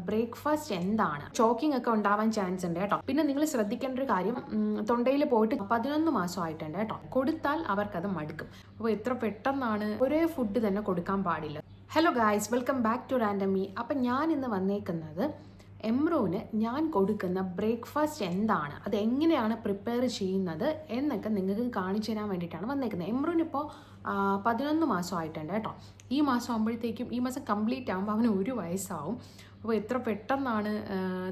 Breakfast എന്താണ്. Choking ഒക്കെ ഉണ്ടാവാൻ ചാൻസ് ഉണ്ട് കേട്ടോ. പിന്നെ നിങ്ങൾ ശ്രദ്ധിക്കേണ്ട ഒരു കാര്യം, തൊണ്ടയിൽ പോയിട്ട് 11 മാസമായിട്ടുണ്ട് കേട്ടോ. കൊടുത്താൽ അവർക്കത് മടുക്കും. അപ്പോൾ എത്ര പെട്ടെന്നാണ് ഒരേ ഫുഡ് തന്നെ കൊടുക്കാൻ പാടില്ല. Hello guys, welcome back to Randomy. അപ്പം ഞാൻ ഇന്ന് വന്നേക്കുന്നത് എംറോന് ഞാൻ കൊടുക്കുന്ന ബ്രേക്ക്ഫാസ്റ്റ് എന്താണ്, അത് എങ്ങനെയാണ് പ്രിപ്പയർ ചെയ്യുന്നത് എന്നൊക്കെ നിങ്ങൾക്ക് കാണിച്ചു തരാൻ വേണ്ടിയിട്ടാണ് വന്നേക്കുന്നത്. എംറോനിപ്പോൾ 11 മാസമായിട്ടുണ്ട് കേട്ടോ. ഈ മാസം ആകുമ്പോഴത്തേക്കും, ഈ മാസം കംപ്ലീറ്റ് ആകുമ്പോൾ അവന് 1 വയസ്സാവും. അപ്പോൾ എത്ര പെട്ടെന്നാണ്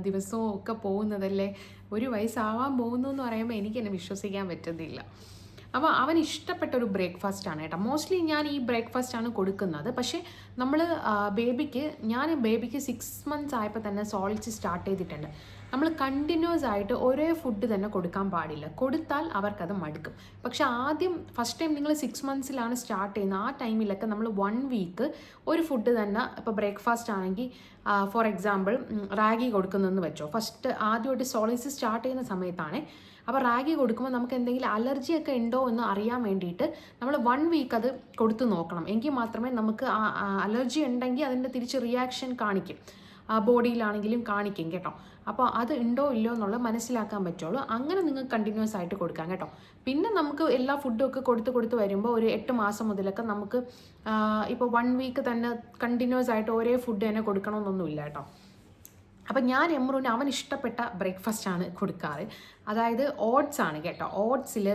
ദിവസവും ഒക്കെ പോകുന്നതല്ലേ. 1 വയസ്സാവാൻ പോകുന്നു എന്ന് പറയുമ്പോൾ എനിക്ക് എന്നെ വിശ്വസിക്കാൻ പറ്റുന്നില്ല. അപ്പോൾ അവന് ഇഷ്ടപ്പെട്ട ഒരു ബ്രേക്ക്ഫാസ്റ്റ് ആണ് കേട്ടോ. മോസ്റ്റ്ലി ഞാൻ ഈ ബ്രേക്ക്ഫാസ്റ്റ് ആണ് കൊടുക്കുന്നത്. പക്ഷേ നമ്മൾ ഞാൻ ബേബിക്ക് 6 months ആയപ്പോൾ തന്നെ സോളിഡ്സ് സ്റ്റാർട്ട് ചെയ്തിട്ടുണ്ട്. നമ്മൾ കണ്ടിന്യൂസ് ആയിട്ട് ഒരേ ഫുഡ് തന്നെ കൊടുക്കാൻ പാടില്ല. കൊടുത്താൽ അവർക്കത് മടുക്കും. പക്ഷെ ഫസ്റ്റ് ടൈം നിങ്ങൾ 6 monthsലാണ് സ്റ്റാർട്ട് ചെയ്യുന്നത്. ആ ടൈമിലൊക്കെ നമ്മൾ 1 week ഒരു ഫുഡ് തന്നെ, ഇപ്പോൾ ബ്രേക്ക്ഫാസ്റ്റ് ആണെങ്കിൽ ഫോർ എക്സാമ്പിൾ റാഗി കൊടുക്കുന്നതെന്ന് വെച്ചോ. ആദ്യമായിട്ട് സോളിഡ്സ് സ്റ്റാർട്ട് ചെയ്യുന്ന സമയത്താണ്. അപ്പോൾ റാഗി കൊടുക്കുമ്പോൾ നമുക്ക് എന്തെങ്കിലും അലർജിയൊക്കെ ഉണ്ടോ എന്ന് അറിയാൻ വേണ്ടിയിട്ട് നമ്മൾ 1 week അത് കൊടുത്തു നോക്കണം. എങ്കിൽ മാത്രമേ നമുക്ക് അലർജി ഉണ്ടെങ്കിൽ അതിൻ്റെ തിരിച്ച് റിയാക്ഷൻ കാണിക്കും, ബോഡിയിലാണെങ്കിലും കാണിക്കും കേട്ടോ. അപ്പോൾ അത് ഉണ്ടോ ഇല്ലയോ എന്നുള്ളത് മനസ്സിലാക്കാൻ പറ്റുള്ളൂ. അങ്ങനെ നിങ്ങൾക്ക് കണ്ടിന്യൂസ് ആയിട്ട് കൊടുക്കാം കേട്ടോ. പിന്നെ നമുക്ക് എല്ലാ ഫുഡും ഒക്കെ കൊടുത്ത് വരുമ്പോൾ ഒരു 8 മാസം മുതലൊക്കെ നമുക്ക് ഇപ്പോൾ 1 week തന്നെ കണ്ടിന്യൂസ് ആയിട്ട് ഒരേ ഫുഡ് തന്നെ കൊടുക്കണമെന്നൊന്നുമില്ല കേട്ടോ. അപ്പം ഞാൻ എംറൂന് അവൻ ഇഷ്ടപ്പെട്ട ബ്രേക്ക്ഫാസ്റ്റ് ആണ് കൊടുക്കാറ്. അതായത് ഓട്സ് ആണ് കേട്ടോ. ഓട്സിൽ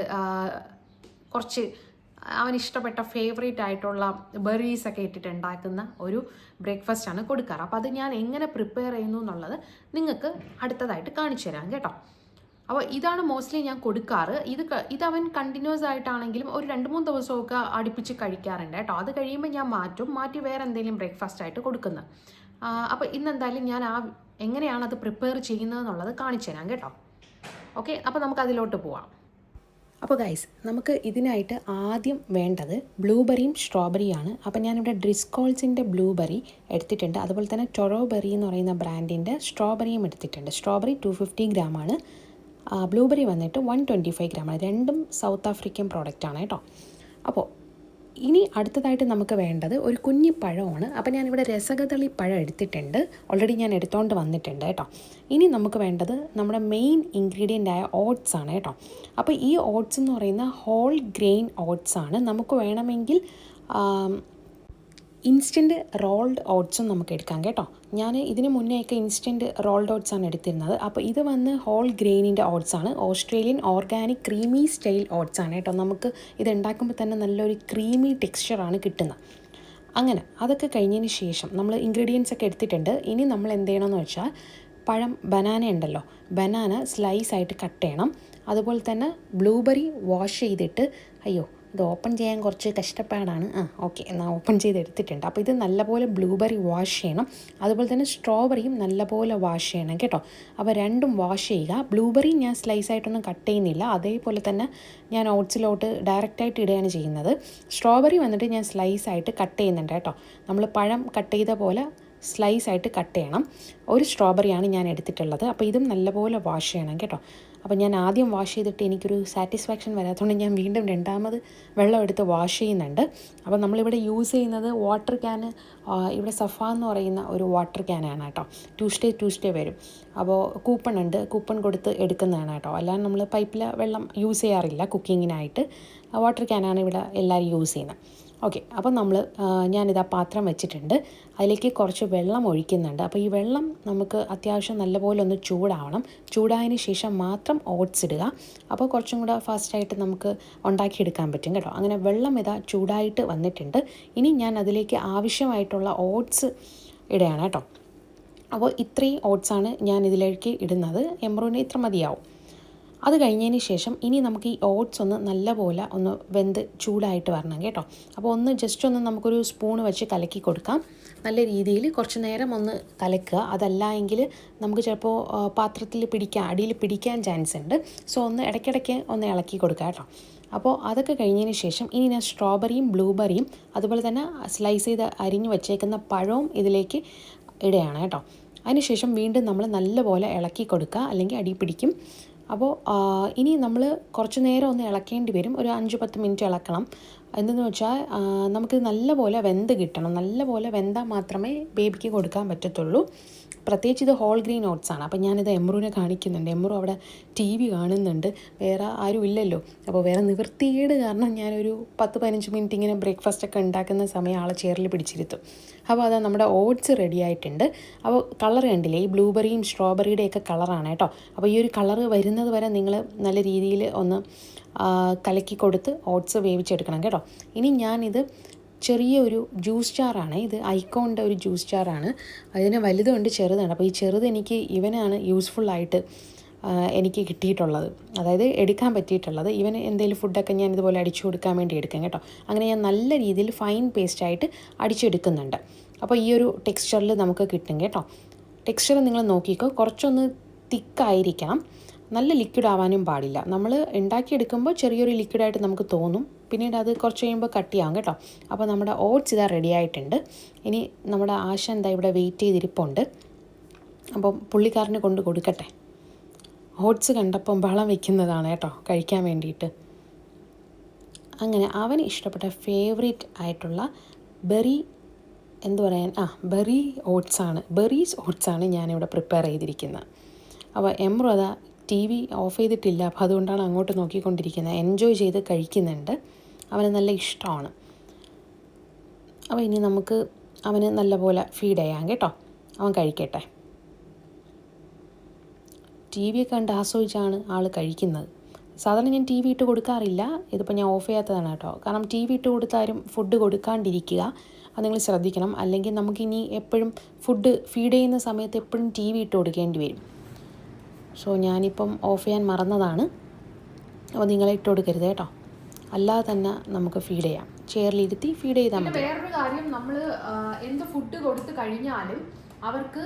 കുറച്ച് അവൻ ഇഷ്ടപ്പെട്ട ഫേവറേറ്റ് ആയിട്ടുള്ള ബെറീസൊക്കെ ഇട്ടിട്ട് ഉണ്ടാക്കുന്ന ഒരു ബ്രേക്ക്ഫാസ്റ്റ് ആണ് കൊടുക്കാറ്. അപ്പോൾ അത് ഞാൻ എങ്ങനെ പ്രിപ്പയർ ചെയ്യുന്നു എന്നുള്ളത് നിങ്ങൾക്ക് അടുത്തതായിട്ട് കാണിച്ചു തരാം കേട്ടോ. അപ്പോൾ ഇതാണ് മോസ്റ്റ്ലി ഞാൻ കൊടുക്കാറ്. ഇത് അവൻ കണ്ടിന്യൂസ് ആയിട്ടാണെങ്കിലും ഒരു 2-3 ദിവസമൊക്കെ അടുപ്പിച്ച് കഴിക്കാറുണ്ട് കേട്ടോ. അത് കഴിയുമ്പോൾ ഞാൻ മാറ്റി വേറെ എന്തെങ്കിലും ബ്രേക്ക്ഫാസ്റ്റ് ആയിട്ട് കൊടുക്കുന്നത്. അപ്പോൾ ഇന്നെന്തായാലും ഞാൻ എങ്ങനെയാണ് അത് പ്രിപ്പയർ ചെയ്യുന്നത് എന്നുള്ളത് കാണിച്ചു തരാം കേട്ടോ. ഓക്കെ, അപ്പോൾ നമുക്ക് അതിലോട്ട് പോവാം. അപ്പോൾ ഗൈസ്, നമുക്ക് ഇതിനായിട്ട് ആദ്യം വേണ്ടത് ബ്ലൂബെറിയും സ്ട്രോബെറിയാണ്. അപ്പോൾ ഞാനിവിടെ ഡ്രിസ്കോൾസിൻ്റെ ബ്ലൂബെറി എടുത്തിട്ടുണ്ട്. അതുപോലെ തന്നെ ടൊറോബെറി എന്ന് പറയുന്ന ബ്രാൻഡിൻ്റെ സ്ട്രോബെറിയും എടുത്തിട്ടുണ്ട്. സ്ട്രോബെറി 250 ഗ്രാമാണ്. ബ്ലൂബെറി വന്നിട്ട് 125 ഗ്രാമാണ്. രണ്ടും സൗത്ത് ആഫ്രിക്കൻ പ്രോഡക്റ്റാണ് കേട്ടോ. അപ്പോൾ ഇനി അടുത്തതായിട്ട് നമുക്ക് വേണ്ടത് ഒരു കുഞ്ഞി പഴമാണ്. അപ്പോൾ ഞാനിവിടെ രസകദളി പഴം എടുത്തിട്ടുണ്ട്. ഓൾറെഡി ഞാൻ എടുത്തുകൊണ്ട് വന്നിട്ടുണ്ട് കേട്ടോ. ഇനി നമുക്ക് വേണ്ടത് നമ്മുടെ മെയിൻ ഇൻഗ്രീഡിയൻ്റായ ഓട്സ് ആണ് കേട്ടോ. അപ്പോൾ ഈ ഓട്സ് എന്ന് പറയുന്ന ഹോൾ ഗ്രെയിൻ ഓട്സ് ആണ്. നമുക്ക് വേണമെങ്കിൽ ഇൻസ്റ്റൻറ്റ് റോൾഡ് ഓട്സും നമുക്ക് എടുക്കാം കേട്ടോ. ഞാൻ ഇതിന് മുന്നേയൊക്കെ ഇൻസ്റ്റൻറ്റ് റോൾഡ് ഓട്സ് ആണ് എടുത്തിരുന്നത്. അപ്പോൾ ഇത് വന്ന് ഹോൾ ഗ്രെയിനിൻ്റെ ഓട്സ് ആണ്. Australian organic creamy style oats ആണ് കേട്ടോ. നമുക്ക് ഇത് ഉണ്ടാക്കുമ്പോൾ തന്നെ നല്ലൊരു ക്രീമി ടെക്സ്ചറാണ് കിട്ടുന്നത്. അങ്ങനെ അതൊക്കെ കഴിഞ്ഞതിന് ശേഷം നമ്മൾ ഇൻഗ്രീഡിയൻസ് ഒക്കെ എടുത്തിട്ടുണ്ട്. ഇനി നമ്മൾ എന്ത് ചെയ്യണമെന്ന് വെച്ചാൽ ബനാന ഉണ്ടല്ലോ, ബനാന സ്ലൈസ് ആയിട്ട് കട്ട് ചെയ്യണം. അതുപോലെ തന്നെ ബ്ലൂബെറി വാഷ് ചെയ്തിട്ട്, ഇത് ഓപ്പൺ ചെയ്യാൻ കുറച്ച് കഷ്ടപ്പാടാണ്. ഓക്കെ, എന്നാൽ ഓപ്പൺ ചെയ്ത് എടുത്തിട്ടുണ്ട്. അപ്പോൾ ഇത് നല്ലപോലെ ബ്ലൂബെറി വാഷ് ചെയ്യണം. അതുപോലെ തന്നെ സ്ട്രോബെറിയും നല്ലപോലെ വാഷ് ചെയ്യണം കേട്ടോ. അപ്പോൾ രണ്ടും വാഷ് ചെയ്യുക. ബ്ലൂബെറി ഞാൻ സ്ലൈസായിട്ടൊന്നും കട്ട് ചെയ്യുന്നില്ല. അതേപോലെ തന്നെ ഞാൻ ഓട്സിലോട്ട് ഡയറക്റ്റായിട്ട് ഇടുകയാണ് ചെയ്യുന്നത്. സ്ട്രോബെറി വന്നിട്ട് ഞാൻ സ്ലൈസായിട്ട് കട്ട് ചെയ്യുന്നുണ്ട് കേട്ടോ. നമ്മൾ പഴം കട്ട് ചെയ്ത പോലെ സ്ലൈസായിട്ട് കട്ട് ചെയ്യണം. ഒരു സ്ട്രോബെറിയാണ് ഞാൻ എടുത്തിട്ടുള്ളത്. അപ്പോൾ ഇതും നല്ലപോലെ വാഷ് ചെയ്യണം കേട്ടോ. അപ്പോൾ ഞാൻ ആദ്യം വാഷ് ചെയ്തിട്ട് എനിക്കൊരു സാറ്റിസ്ഫാക്ഷൻ വരാത്തതുകൊണ്ട് ഞാൻ വീണ്ടും രണ്ടാമത് വെള്ളം എടുത്ത് വാഷ് ചെയ്യുന്നുണ്ട്. അപ്പോൾ നമ്മളിവിടെ യൂസ് ചെയ്യുന്നത് വാട്ടർ ക്യാൻ, ഇവിടെ സഫ എന്ന് പറയുന്ന ഒരു വാട്ടർ ക്യാനാണ് കേട്ടോ. ട്യൂസ്ഡേ വരും. അപ്പോൾ കൂപ്പൺ കൊടുത്ത് എടുക്കുന്നതാണ് കേട്ടോ. അല്ലാതെ നമ്മൾ പൈപ്പിലെ വെള്ളം യൂസ് ചെയ്യാറില്ല കുക്കിങ്ങിനായിട്ട്. വാട്ടർ ക്യാനാണ് ഇവിടെ എല്ലാവരും യൂസ് ചെയ്യുന്നത്. ഓക്കെ, അപ്പം ഞാനിതാ പാത്രം വെച്ചിട്ടുണ്ട്. അതിലേക്ക് കുറച്ച് വെള്ളം ഒഴിക്കുന്നുണ്ട്. അപ്പോൾ ഈ വെള്ളം നമുക്ക് അത്യാവശ്യം നല്ലപോലെ ഒന്ന് ചൂടാവണം. ചൂടായതിന് ശേഷം മാത്രം ഓട്സ് ഇടുക. അപ്പോൾ കുറച്ചും കൂടെ ഫാസ്റ്റായിട്ട് നമുക്ക് ഉണ്ടാക്കിയെടുക്കാൻ പറ്റും കേട്ടോ. അങ്ങനെ വെള്ളം ചൂടായിട്ട് വന്നിട്ടുണ്ട്. ഇനി ഞാൻ അതിലേക്ക് ആവശ്യമായിട്ടുള്ള ഓട്സ് ഇടുകയാണ് കേട്ടോ. അപ്പോൾ ഇത്രയും ഓട്സാണ് ഞാൻ ഇതിലേക്ക് ഇടുന്നത്. എംറൂന് ഇത്ര മതിയാവും. അത് കഴിഞ്ഞതിന് ശേഷം ഇനി നമുക്ക് ഈ ഓട്സ് ഒന്ന് നല്ലപോലെ ഒന്ന് വെന്ത് ചൂടായിട്ട് വരണം കേട്ടോ. അപ്പോൾ ജസ്റ്റ് ഒന്ന് നമുക്കൊരു സ്പൂൺ വെച്ച് കലക്കി കൊടുക്കാം. നല്ല രീതിയിൽ കുറച്ച് നേരം ഒന്ന് കലക്കുക. അതല്ല എങ്കിൽ നമുക്ക് ചിലപ്പോൾ പാത്രത്തിൽ അടിയിൽ പിടിക്കാൻ ചാൻസ് ഉണ്ട്. സോ ഇടയ്ക്കിടയ്ക്ക് ഒന്ന് ഇളക്കി കൊടുക്കുക കേട്ടോ. അപ്പോൾ അതൊക്കെ കഴിഞ്ഞതിന് ശേഷം ഇനി ഞാൻ സ്ട്രോബെറിയും ബ്ലൂബെറിയും അതുപോലെ തന്നെ സ്ലൈസ് ചെയ്ത് അരിഞ്ഞ് വെച്ചേക്കുന്ന പഴവും ഇതിലേക്ക് ഇടുകയാണ് കേട്ടോ. അതിനുശേഷം വീണ്ടും നമ്മൾ നല്ലപോലെ ഇളക്കി കൊടുക്കുക, അല്ലെങ്കിൽ അടി പിടിക്കും. അപ്പോൾ ഇനി നമ്മൾ കുറച്ച് നേരം ഒന്ന് ഇളക്കേണ്ടി വരും. ഒരു 5-10 മിനിറ്റ് ഇളക്കണം. എന്തെന്ന് വെച്ചാൽ നമുക്ക് നല്ലപോലെ വെന്ത് കിട്ടണം. നല്ലപോലെ വെന്താൽ മാത്രമേ ബേബിക്ക് കൊടുക്കാൻ പറ്റത്തുള്ളൂ. പ്രത്യേകിച്ച് ഇത് ഹോൾ ഗ്രെയിൻ ഓട്സാണ്. അപ്പോൾ ഞാനിത് എമ്രുവിനെ കാണിക്കുന്നുണ്ട്. എമ്രു അവിടെ TV കാണുന്നുണ്ട്, വേറെ ആരും ഇല്ലല്ലോ. അപ്പോൾ വേറെ നിവൃത്തികേട് കാരണം ഞാനൊരു 10-15 മിനിറ്റ് ഇങ്ങനെ ബ്രേക്ക്ഫാസ്റ്റൊക്കെ ഉണ്ടാക്കുന്ന സമയം ആളെ ചെയറിൽ പിടിച്ചിരുത്തും. അപ്പോൾ അതാ നമ്മുടെ ഓട്സ് റെഡി ആയിട്ടുണ്ട്. അപ്പോൾ കളർ കണ്ടില്ലേ, ഈ ബ്ലൂബെറിയും സ്ട്രോബെറിയുടെയൊക്കെ കളറാണ് കേട്ടോ. അപ്പോൾ ഈ ഒരു കളറ് വരുന്നത് വരെ നിങ്ങൾ നല്ല രീതിയിൽ ഒന്ന് കലക്കി കൊടുത്ത് ഓട്സ് വേവിച്ചെടുക്കണം കേട്ടോ. ഇനി ഞാനിത് ചെറിയൊരു ജ്യൂസ് ജാറാണ്, ഇത് ഐക്കോണിൻ്റെ ഒരു ജ്യൂസ് ജാറാണ്. അതിന് വലുതുണ്ട് ചെറുതാണ്. അപ്പോൾ ഈ ചെറുത് ഇവനാണ് യൂസ്ഫുള്ളായിട്ട് എനിക്ക് കിട്ടിയിട്ടുള്ളത്, അതായത് എടുക്കാൻ പറ്റിയിട്ടുള്ളത്. ഇവന് എന്തെങ്കിലും ഫുഡൊക്കെ ഞാൻ ഇതുപോലെ അടിച്ചു കൊടുക്കാൻ വേണ്ടി എടുക്കാം കേട്ടോ. അങ്ങനെ ഞാൻ നല്ല രീതിയിൽ ഫൈൻ പേസ്റ്റായിട്ട് അടിച്ചെടുക്കുന്നുണ്ട്. അപ്പോൾ ഈ ഒരു ടെക്സ്ചറിൽ നമുക്ക് കിട്ടും കേട്ടോ. ടെക്സ്ചർ നിങ്ങൾ നോക്കിക്കോ, കുറച്ചൊന്ന് തിക്കായിരിക്കണം, നല്ല ലിക്വിഡ് ആവാനും പാടില്ല. നമ്മൾ ഉണ്ടാക്കിയെടുക്കുമ്പോൾ ചെറിയൊരു ലിക്വിഡായിട്ട് നമുക്ക് തോന്നും, പിന്നീട് അത് കുറച്ച് കഴിയുമ്പോൾ കട്ടിയാവും കേട്ടോ. അപ്പോൾ നമ്മുടെ ഓട്സ് ഇതാ റെഡി ആയിട്ടുണ്ട്. ഇനി നമ്മുടെ ആശ എന്താ ഇവിടെ വെയിറ്റ് ചെയ്തിരിപ്പുണ്ട്. അപ്പം പുള്ളിക്കാരനെ കൊണ്ട് കൊടുക്കട്ടെ. ഓട്സ് കണ്ടപ്പം ബഹളം വയ്ക്കുന്നതാണ് കേട്ടോ കഴിക്കാൻ വേണ്ടിയിട്ട്. അങ്ങനെ അവന് ഇഷ്ടപ്പെട്ട ഫേവറേറ്റ് ആയിട്ടുള്ള ബെറീസ് ഓട്സാണ് ഞാനിവിടെ പ്രിപ്പയർ ചെയ്തിരിക്കുന്നത്. അപ്പോൾ എമ്രു അതാ TV ഓഫ് ചെയ്തിട്ടില്ല, അപ്പോൾ അതുകൊണ്ടാണ് അങ്ങോട്ട് നോക്കിക്കൊണ്ടിരിക്കുന്നത്. എൻജോയ് ചെയ്ത് കഴിക്കുന്നുണ്ട്, അവന് നല്ല ഇഷ്ടമാണ്. അപ്പോൾ ഇനി നമുക്ക് അവന് നല്ലപോലെ ഫീഡ് ചെയ്യാം കേട്ടോ. അവൻ കഴിക്കട്ടെ. TV ഒക്കെ കണ്ട് ആസ്വദിച്ചാണ് ആൾ കഴിക്കുന്നത്. സാധാരണ ഞാൻ TV ഇട്ട് കൊടുക്കാറില്ല, ഇതിപ്പോൾ ഞാൻ ഓഫ് ചെയ്യാത്തതാണ് കേട്ടോ. കാരണം TV ഇട്ട് കൊടുത്താലും ഫുഡ് കൊടുക്കാണ്ടിരിക്കുക, അത് നിങ്ങൾ ശ്രദ്ധിക്കണം. അല്ലെങ്കിൽ നമുക്കിനി എപ്പോഴും ഫീഡ് ചെയ്യുന്ന സമയത്ത് എപ്പോഴും TV ഇട്ട് കൊടുക്കേണ്ടി വരും. സോ ഞാനിപ്പം ഓഫ് ചെയ്യാൻ മറന്നതാണ്. അപ്പോൾ നിങ്ങളെ ഇട്ട് കൊടുക്കരുത് കേട്ടോ, അല്ലാതെ തന്നെ നമുക്ക് ഫീഡ് ചെയ്യാം, ചെയറിലിരുത്തി ഫീഡ് ചെയ്താൽ മതി. വേറൊരു കാര്യം, നമ്മൾ എന്ത് ഫുഡ് കൊടുത്ത് കഴിഞ്ഞാലും അവർക്ക്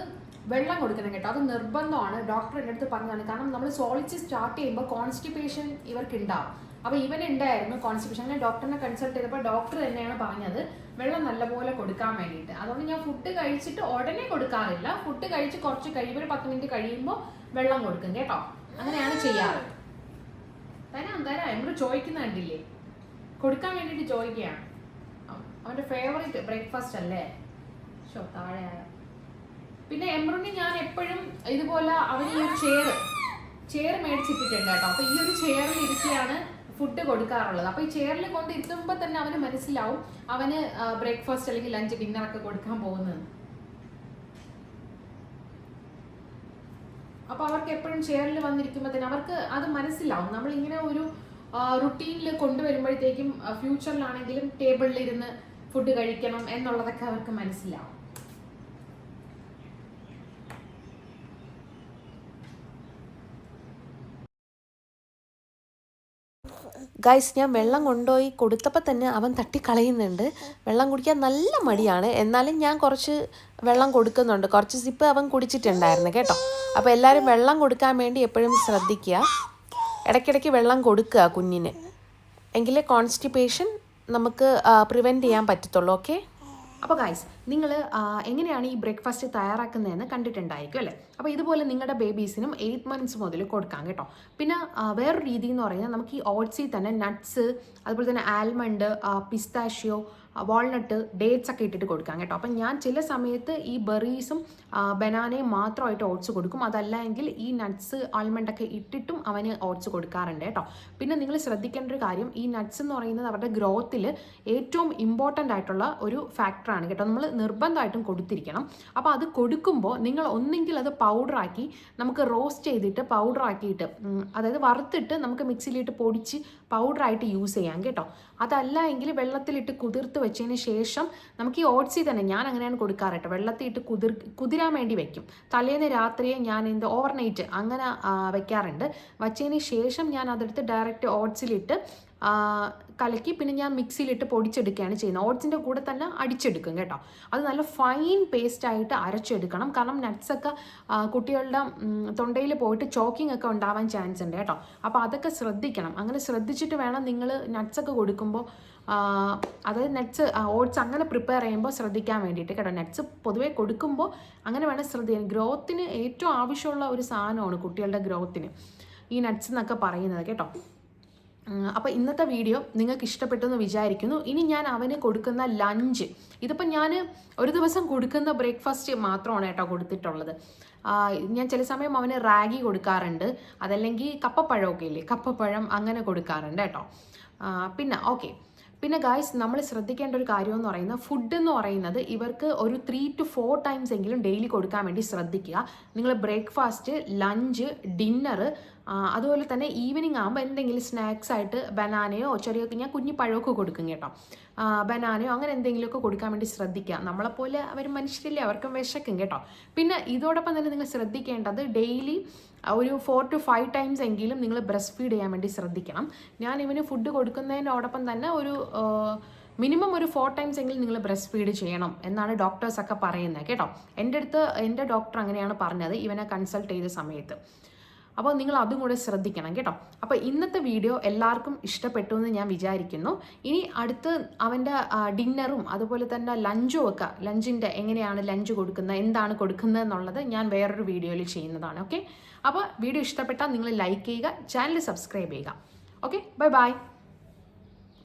വെള്ളം കൊടുക്കണം കേട്ടോ, അത് നിർബന്ധമാണ്. ഡോക്ടർ എൻ്റെ അടുത്ത് പറഞ്ഞതാണ്. കാരണം നമ്മൾ സോളിഡ്സ് സ്റ്റാർട്ട് ചെയ്യുമ്പോൾ കോൺസ്റ്റിപ്പേഷൻ ഇവർക്ക് ഉണ്ടാവും. അപ്പോൾ ഇവനുണ്ടായിരുന്നു കോൺസ്റ്റിപ്പേഷൻ. അങ്ങനെ ഡോക്ടറിനെ കൺസൾട്ട് ചെയ്തപ്പോൾ ഡോക്ടർ തന്നെയാണ് പറഞ്ഞത് വെള്ളം നല്ലപോലെ കൊടുക്കാൻ വേണ്ടിയിട്ട്. അതുകൊണ്ട് ഞാൻ ഫുഡ് കഴിച്ചിട്ട് ഉടനെ കൊടുക്കാറില്ല, ഫുഡ് കഴിച്ച് കുറച്ച് കഴിയുമ്പോൾ ഒരു 10 മിനിറ്റ് കഴിയുമ്പോൾ വെള്ളം കൊടുക്കും കേട്ടോ. അങ്ങനെയാണ് ചെയ്യാറ്. തരാം എമ്രു ചോദിക്കുന്ന കണ്ടില്ലേ, കൊടുക്കാൻ വേണ്ടിയിട്ട് ചോദിക്കുകയാണ്. അവൻ്റെ ഫേവറേറ്റ് ബ്രേക്ക്ഫാസ്റ്റ് അല്ലേ. താഴെ ആയ പിന്നെ എമ്രുവിന് ഞാൻ എപ്പോഴും ഇതുപോലെ അവന് ഈ ഒരു ചെയർ മേടിച്ചിട്ടിട്ടുണ്ട് കേട്ടോ. അപ്പോൾ ഈ ഒരു ചെയറിൽ ഇരിക്കുകയാണ് ഫുഡ് കൊടുക്കാറുള്ളത്. അപ്പോൾ ഈ ചെയറിൽ കൊണ്ട് ഇരുത്തുമ്പോൾ തന്നെ അവന് മനസ്സിലാവും അവന് ബ്രേക്ക്ഫാസ്റ്റ് അല്ലെങ്കിൽ ലഞ്ച് ഡിന്നറൊക്കെ കൊടുക്കാൻ പോകുന്നത്. അപ്പോൾ അവർക്ക് എപ്പോഴും ചെയറിൽ വന്നിരിക്കുമ്പോൾ തന്നെ അവർക്ക് അത് മനസ്സിലാവും. നമ്മളിങ്ങനെ ഒരു റുട്ടീനിൽ കൊണ്ടുവരുമ്പോഴത്തേക്കും ഫ്യൂച്ചറിലാണെങ്കിലും ടേബിളിൽ ഇരുന്ന് ഫുഡ് കഴിക്കണം എന്നുള്ളതൊക്കെ അവർക്ക് മനസ്സിലാവും. ഗൈസ്, ഞാൻ വെള്ളം കൊണ്ടുപോയി കൊടുത്തപ്പോൾ തന്നെ അവൻ തട്ടിക്കളയുന്നുണ്ട്. വെള്ളം കുടിക്കാൻ നല്ല മടിയാണ്, എന്നാലും ഞാൻ കുറച്ച് വെള്ളം കൊടുക്കുന്നുണ്ട്. കുറച്ച് സിപ്പ് അവൻ കുടിച്ചിട്ടുണ്ടായിരുന്നു കേട്ടോ. അപ്പോൾ എല്ലാവരും വെള്ളം കൊടുക്കാൻ വേണ്ടി എപ്പോഴും ശ്രദ്ധിക്കുക, ഇടയ്ക്കിടയ്ക്ക് വെള്ളം കൊടുക്കുക കുഞ്ഞിന്, എങ്കിലേ കോൺസ്റ്റിപ്പേഷൻ നമുക്ക് പ്രിവെൻറ്റ് ചെയ്യാൻ പറ്റത്തുള്ളൂ. ഓക്കെ. അപ്പോൾ ഗൈസ്, നിങ്ങൾ എങ്ങനെയാണ് ഈ ബ്രേക്ക്ഫാസ്റ്റ് തയ്യാറാക്കുന്നതെന്ന് കണ്ടിട്ടുണ്ടായിരിക്കും അല്ലേ. അപ്പോൾ ഇതുപോലെ നിങ്ങളുടെ ബേബീസിനും 8 മന്ത്സ് മുതൽ കൊടുക്കാം കേട്ടോ. പിന്നെ വേറൊരു രീതി എന്ന് പറയുന്നത്, നമുക്ക് ഈ ഓട്സിൽ തന്നെ നട്ട്സ്, അതുപോലെ തന്നെ ആൽമണ്ട്, പിസ്താഷ്യോ, വാൾനട്ട്, ഡേറ്റ്സ് ഒക്കെ ഇട്ടിട്ട് കൊടുക്കാം കേട്ടോ. അപ്പം ഞാൻ ചില സമയത്ത് ഈ ബെറീസും ബനാനയും മാത്രമായിട്ട് ഓട്സ് കൊടുക്കും. അതല്ല എങ്കിൽ ഈ നട്ട്സ്, ആൽമണ്ടൊക്കെ ഇട്ടിട്ടും അവന് ഓട്സ് കൊടുക്കാറുണ്ട് കേട്ടോ. പിന്നെ നിങ്ങൾ ശ്രദ്ധിക്കേണ്ട ഒരു കാര്യം, ഈ നട്ട്സ് എന്ന് പറയുന്നത് അവരുടെ ഗ്രോത്തിൽ ഏറ്റവും ഇമ്പോർട്ടൻ്റ് ആയിട്ടുള്ള ഒരു ഫാക്ടറാണ് കേട്ടോ. നമ്മൾ നിർബന്ധമായിട്ടും കൊടുത്തിരിക്കണം. അപ്പോൾ അത് കൊടുക്കുമ്പോൾ നിങ്ങൾ ഒന്നെങ്കിൽ അത് പൗഡറാക്കി നമുക്ക് റോസ്റ്റ് ചെയ്തിട്ട് പൗഡറാക്കിയിട്ട്, അതായത് വറുത്തിട്ട് നമുക്ക് മിക്സിയിലിട്ട് പൊടിച്ച് പൗഡറായിട്ട് യൂസ് ചെയ്യാം കേട്ടോ. അതല്ല എങ്കിൽ വെള്ളത്തിലിട്ട് കുതിർത്ത് വെച്ചതിന് ശേഷം നമുക്ക് ഈ ഓട്സിൽ തന്നെ, ഞാൻ അങ്ങനെയാണ് കൊടുക്കാറ് കേട്ടോ, വെള്ളത്തിലിട്ട് കുതിരാൻ വേണ്ടി വെക്കും. തലേന്ന് രാത്രിയെ ഞാൻ ഓവർനൈറ്റ് അങ്ങനെ വെക്കാറുണ്ട്. വച്ചതിന് ശേഷം ഞാൻ അതെടുത്ത് ഡയറക്റ്റ് ഓട്സിലിട്ട് കലക്കി പിന്നെ ഞാൻ മിക്സിയിലിട്ട് പൊടിച്ചെടുക്കുകയാണ് ചെയ്യുന്നത്. ഓട്സിൻ്റെ കൂടെ തന്നെ അടിച്ചെടുക്കും കേട്ടോ. അത് നല്ല ഫൈൻ പേസ്റ്റായിട്ട് അരച്ചെടുക്കണം. കാരണം നട്ട്സൊക്കെ കുട്ടികളുടെ തൊണ്ടയിൽ പോയിട്ട് ചോക്കിംഗ് ഒക്കെ ഉണ്ടാവാൻ ചാൻസ് ഉണ്ട് കേട്ടോ. അപ്പോൾ അതൊക്കെ ശ്രദ്ധിക്കണം. അങ്ങനെ ശ്രദ്ധിച്ചിട്ട് വേണം നിങ്ങൾ നട്ട്സൊക്കെ കൊടുക്കുമ്പോൾ, അതായത് നട്ട്സ് ഓട്സ് അങ്ങനെ പ്രിപ്പയർ ചെയ്യുമ്പോൾ ശ്രദ്ധിക്കാൻ വേണ്ടിയിട്ട് കേട്ടോ. നട്ട്സ് പൊതുവേ കൊടുക്കുമ്പോൾ അങ്ങനെ വേണം ശ്രദ്ധിക്കാൻ. ഗ്രോത്തിന് ഏറ്റവും ആവശ്യമുള്ള ഒരു സാധനമാണ് കുട്ടികളുടെ ഗ്രോത്തിന് ഈ നട്ട്സ് എന്നൊക്കെ പറയുന്നത് കേട്ടോ. അപ്പോൾ ഇന്നത്തെ വീഡിയോ നിങ്ങൾക്ക് ഇഷ്ടപ്പെട്ടു എന്ന് വിചാരിക്കുന്നു. ഇനി ഞാൻ അവന് കൊടുക്കുന്ന ലഞ്ച്, ഇതിപ്പോൾ ഞാൻ ഒരു ദിവസം കൊടുക്കുന്ന ബ്രേക്ക്ഫാസ്റ്റ് മാത്രമാണ് കേട്ടോ കൊടുത്തിട്ടുള്ളത്. ഞാൻ ചില സമയം അവന് റാഗി കൊടുക്കാറുണ്ട്, അതല്ലെങ്കിൽ കപ്പപ്പഴമൊക്കെ ഇല്ലേ, കപ്പപ്പഴം അങ്ങനെ കൊടുക്കാറുണ്ട് കേട്ടോ. പിന്നെ ഗായ്സ്, നമ്മൾ ശ്രദ്ധിക്കേണ്ട ഒരു കാര്യം എന്ന് പറയുന്നത്, ഫുഡ് എന്ന് പറയുന്നത് ഇവർക്ക് ഒരു 3 to 4 ടൈംസ് എങ്കിലും ഡെയിലി കൊടുക്കാൻ വേണ്ടി ശ്രദ്ധിക്കുക. നിങ്ങൾ ബ്രേക്ക്ഫാസ്റ്റ്, ലഞ്ച്, ഡിന്നർ, അതുപോലെ തന്നെ ഈവനിങ് ആകുമ്പോൾ എന്തെങ്കിലും സ്നാക്സ് ആയിട്ട് ബനാനയോ ഞാൻ കുഞ്ഞി പഴമൊക്കെ കൊടുക്കും കേട്ടോ. ബനാനയോ അങ്ങനെ എന്തെങ്കിലുമൊക്കെ കൊടുക്കാൻ വേണ്ടി ശ്രദ്ധിക്കുക. നമ്മളെപ്പോലെ അവർ മനുഷ്യരില്ലേ, അവർക്കും വിശക്കും കേട്ടോ. പിന്നെ ഇതോടൊപ്പം തന്നെ നിങ്ങൾ ശ്രദ്ധിക്കേണ്ടത്, ഡെയിലി ഒരു 4 to 5 ടൈംസ് എങ്കിലും നിങ്ങൾ ബ്രസ്റ്റ് ഫീഡ് ചെയ്യാൻ വേണ്ടി ശ്രദ്ധിക്കണം. ഞാൻ ഇവന് ഫുഡ് കൊടുക്കുന്നതിനോടൊപ്പം തന്നെ ഒരു മിനിമം ഒരു 4 ടൈംസ് എങ്കിലും നിങ്ങൾ ബ്രസ്റ്റ് ഫീഡ് ചെയ്യണം എന്നാണ് ഡോക്ടേഴ്സൊക്കെ പറയുന്നത് കേട്ടോ. എൻ്റെ ഡോക്ടർ അങ്ങനെയാണ് പറഞ്ഞത് ഇവനെ കൺസൾട്ട് ചെയ്ത സമയത്ത്. അപ്പോൾ നിങ്ങൾ അതും കൂടെ ശ്രദ്ധിക്കണം കേട്ടോ. അപ്പോൾ ഇന്നത്തെ വീഡിയോ എല്ലാവർക്കും ഇഷ്ടപ്പെട്ടു എന്ന് ഞാൻ വിചാരിക്കുന്നു. ഇനി അടുത്ത് അവൻ്റെ ഡിന്നറും അതുപോലെ തന്നെ ലഞ്ചും ഒക്കെ, ലഞ്ചിൻ്റെ എങ്ങനെയാണ് ലഞ്ച് കൊടുക്കുന്നത്, എന്താണ് കൊടുക്കുന്നത് എന്നുള്ളത് ഞാൻ വേറൊരു വീഡിയോയിൽ ചെയ്യുന്നതാണ്. ഓക്കെ, അപ്പോൾ വീഡിയോ ഇഷ്ടപ്പെട്ടാൽ നിങ്ങൾ ലൈക്ക് ചെയ്യുക, ചാനൽ സബ്സ്ക്രൈബ് ചെയ്യുക. Okay, by.